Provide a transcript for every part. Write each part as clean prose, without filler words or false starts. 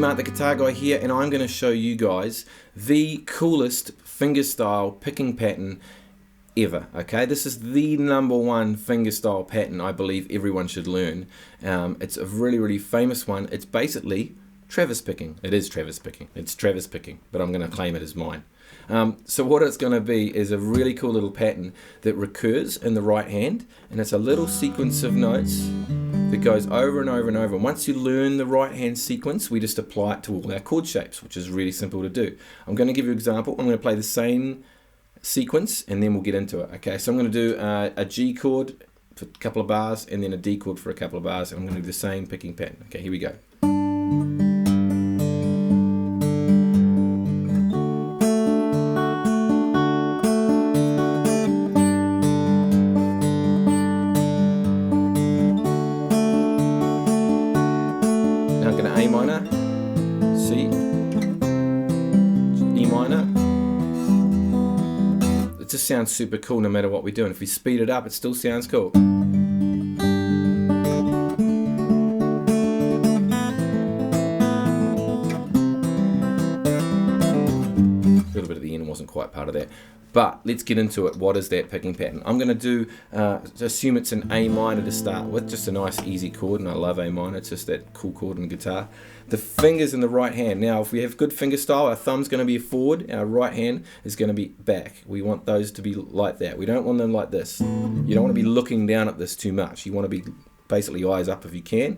Mark, the guitar guy here, and I'm going to show you guys the coolest fingerstyle picking pattern ever. Okay, this is the #1 fingerstyle pattern I believe everyone should learn. It's a really famous one. It's basically Travis picking. It is Travis picking. It's Travis picking, but I'm going to claim it as mine. So what it's going to be is a really cool little pattern that recurs in the right hand, and it's a little sequence of notes that goes over and over and over. And once you learn the right hand sequence, we just apply it to all our chord shapes, which is really simple to do. I'm going to give you an example. I'm going to play the same sequence and then we'll get into it. Okay, so I'm going to do a G chord for a couple of bars and then a D chord for a couple of bars, and I'm going to do the same picking pattern. Okay, here we go. Now I'm going to A minor, C, E minor. It just sounds super cool no matter what we do, and if we speed it up it still sounds cool. A little bit at the end wasn't quite part of that, but let's get into it. What is that picking pattern? I'm going to do, assume it's an A minor to start with, just a nice easy chord, and I love A minor, it's just that cool chord in guitar. The fingers in the right hand. Now if we have good finger style, our thumb's going to be forward, our right hand is going to be back. We want those to be like that. We don't want them like this. You don't want to be looking down at this too much. You want to be basically eyes up if you can.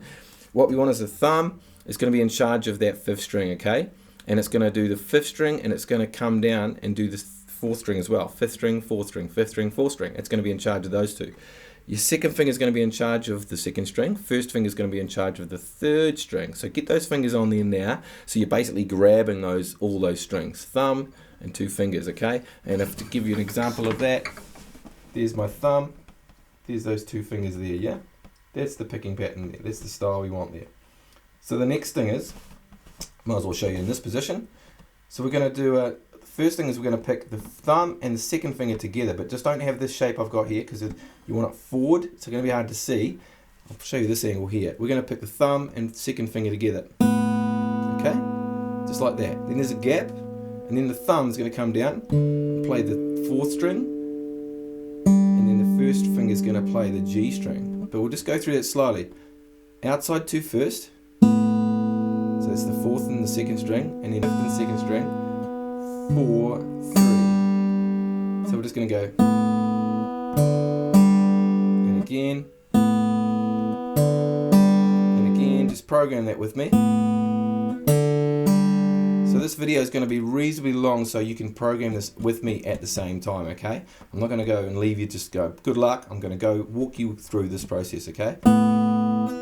What we want is the thumb is going to be in charge of that 5th string, okay? And it's going to do the 5th string, and it's going to come down and do the 4th string as well. 5th string, 4th string, 5th string, 4th string. It's going to be in charge of those two. Your second finger is going to be in charge of the 2nd string. First finger is going to be in charge of the 3rd string. So get those fingers on there now. So you're basically grabbing all those strings. Thumb and 2 fingers, okay? And if to give you an example of that, there's my thumb. There's those 2 fingers there, yeah? That's the picking pattern there. That's the style we want there. So the next thing is, might as well show you in this position. So we're going to do first thing is we're going to pick the thumb and the 2nd finger together, but just don't have this shape I've got here because you want it forward. It's going to be hard to see. I'll show you this angle here. We're going to pick the thumb and 2nd finger together. Okay? Just like that. Then there's a gap, and then the thumb is going to come down and play the 4th string, and then the 1st finger is going to play the G string. But we'll just go through that slowly. Outside 2 first. So it's the 4th and the 2nd string, and then 5th and 2nd string. 4, 3. So we're just going to go, and again, just program that with me. So this video is going to be reasonably long, so you can program this with me at the same time, okay? I'm not going to go and leave you just go, good luck. I'm going to go walk you through this process, okay?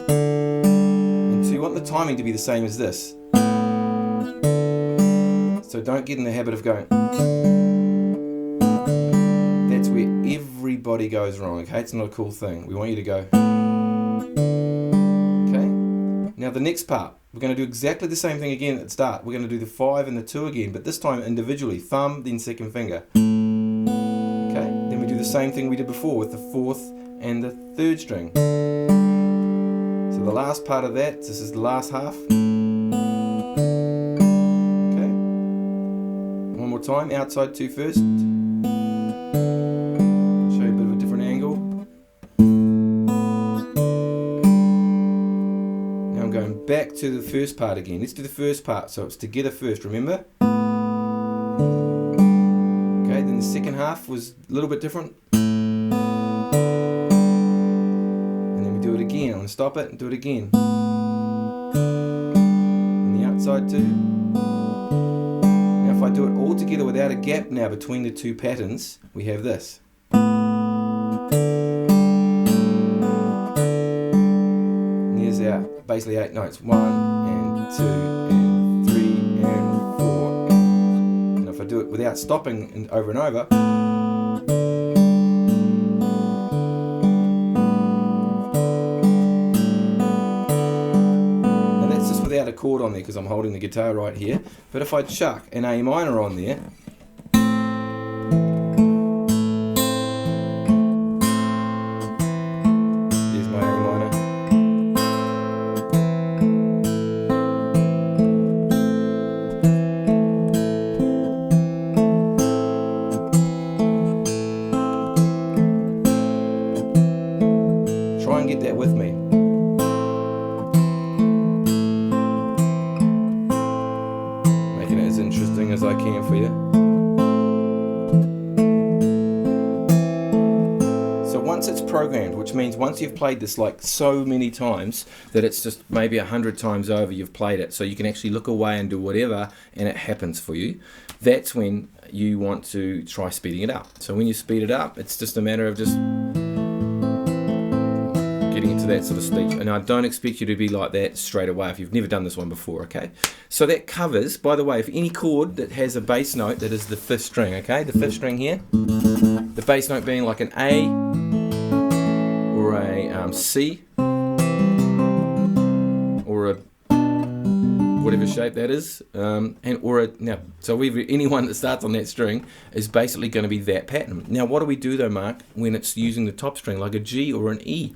And so you want the timing to be the same as this. So don't get in the habit of going. That's where everybody goes wrong, okay? It's not a cool thing. We want you to go. Okay? Now the next part, we're going to do exactly the same thing again at the start. We're going to do the 5 and the 2 again, but this time individually. Thumb, then 2nd finger. Okay? Then we do the same thing we did before with the 4th and the 3rd string. So the last part of that, this is the last half. Time, outside 2 first. I'll show you a bit of a different angle. Now I'm going back to the first part again. Let's do the first part, so it's together first, remember? Okay, then the second half was a little bit different. And then we do it again. I'm going to stop it and do it again. And the outside 2. If I do it all together without a gap now between the 2 patterns, we have this. And there's our basically 8 notes. 1 and 2 and 3 and 4. And if I do it without stopping and over, without a chord on there because I'm holding the guitar right here, but if I chuck an A minor on there, there's my A minor, interesting as I can for you. So once it's programmed, which means once you've played this like so many times that it's just maybe 100 times over you've played it, so you can actually look away and do whatever and it happens for you, that's when you want to try speeding it up. So when you speed it up, it's just a matter of just getting into that sort of speed. And I don't expect you to be like that straight away if you've never done this one before, okay? So that covers, by the way, if any chord that has a bass note that is the 5th string, okay? The 5th string here, the bass note being like an A or a C or a whatever shape that is, so anyone that starts on that string is basically going to be that pattern. Now what do we do though, Mark, when it's using the top string like a G or an E?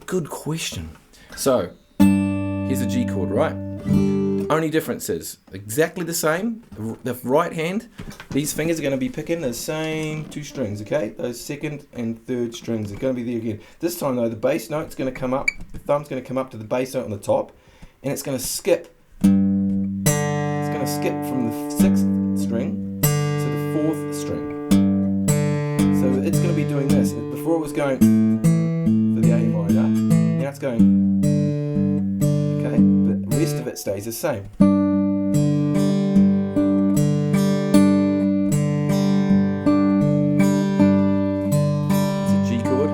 Good question. So here's a G chord, right? The only difference is exactly the same. The right hand, these fingers are going to be picking the same 2 strings, okay? Those 2nd and 3rd strings are going to be there again. This time though, the bass note's going to come up, the thumb's going to come up to the bass note on the top, and it's going to skip. Skip from the 6th string to the 4th string. So it's going to be doing this. Before it was going for the A minor, now it's going, okay, but the rest of it stays the same. It's a G chord.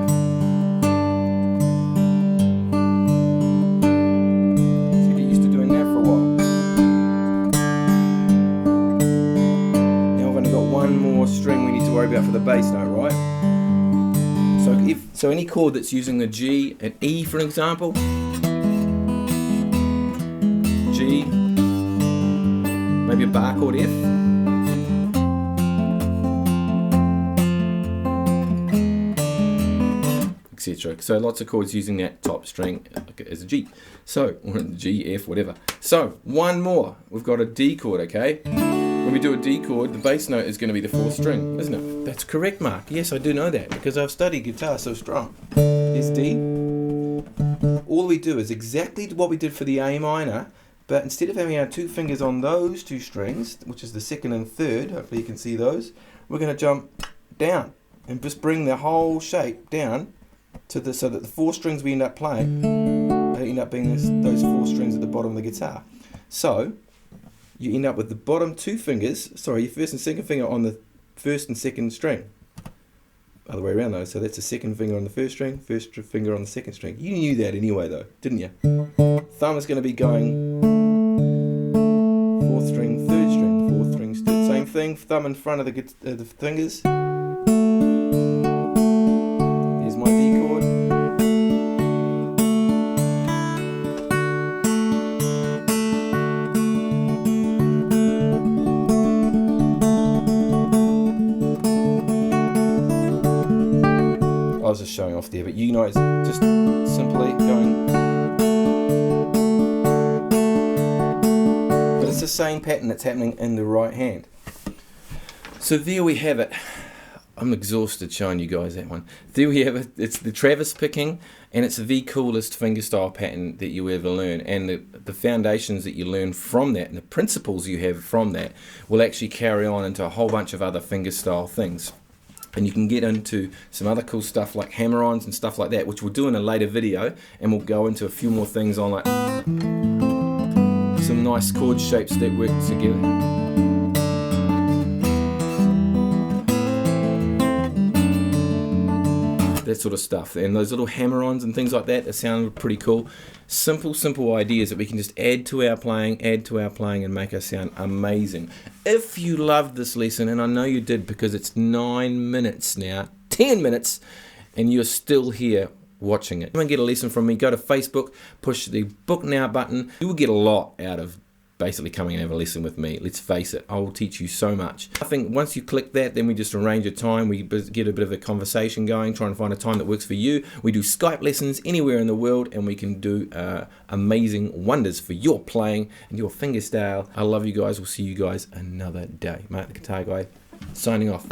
So get used to doing that for a while. One more string we need to worry about for the bass note, right? So any chord that's using a G, an E for example, G, maybe a bar chord F, etc. So lots of chords using that top string as a G. So, or G, F, whatever. So one more, we've got a D chord, okay? When we do a D chord, the bass note is going to be the 4th string, isn't it? That's correct, Mark. Yes, I do know that because I've studied guitar so strong. Here's D. All we do is exactly what we did for the A minor, but instead of having our 2 fingers on those 2 strings, which is the 2nd and 3rd, hopefully you can see those, we're going to jump down and just bring the whole shape down to so that the 4 strings we end up playing end up being those 4 strings at the bottom of the guitar. So you end up with the bottom 2 fingers, sorry, your 1st and 2nd finger on the 1st and 2nd string. Other way around though, so that's the 2nd finger on the 1st string, 1st finger on the 2nd string. You knew that anyway though, didn't you? Thumb is going to be going 4th string, 3rd string, 4th string, same thing, thumb in front of the fingers. Here's my D chord. I was just showing off there, but you know it's just simply going. But it's the same pattern that's happening in the right hand. So there we have it. I'm exhausted showing you guys that one. There we have it. It's the Travis picking, and it's the coolest fingerstyle pattern that you ever learn. And the foundations that you learn from that and the principles you have from that will actually carry on into a whole bunch of other fingerstyle things. And you can get into some other cool stuff like hammer-ons and stuff like that, which we'll do in a later video, and we'll go into a few more things on like some nice chord shapes that work together. That sort of stuff, and those little hammer-ons and things like that sound pretty cool. Simple ideas that we can just add to our playing and make us sound amazing. If you loved this lesson, and I know you did because it's 9 minutes now, 10 minutes, and you're still here watching it. Come and get a lesson from me, go to Facebook, push the book now button. You will get a lot out of basically coming and have a lesson with me. Let's face it, I will teach you so much. I think once you click that, then we just arrange a time, we get a bit of a conversation going, try and find a time that works for you. We do Skype lessons anywhere in the world, and we can do amazing wonders for your playing and your fingerstyle. I love you guys. We'll see you guys another day. Mark the Guitar Guy, signing off.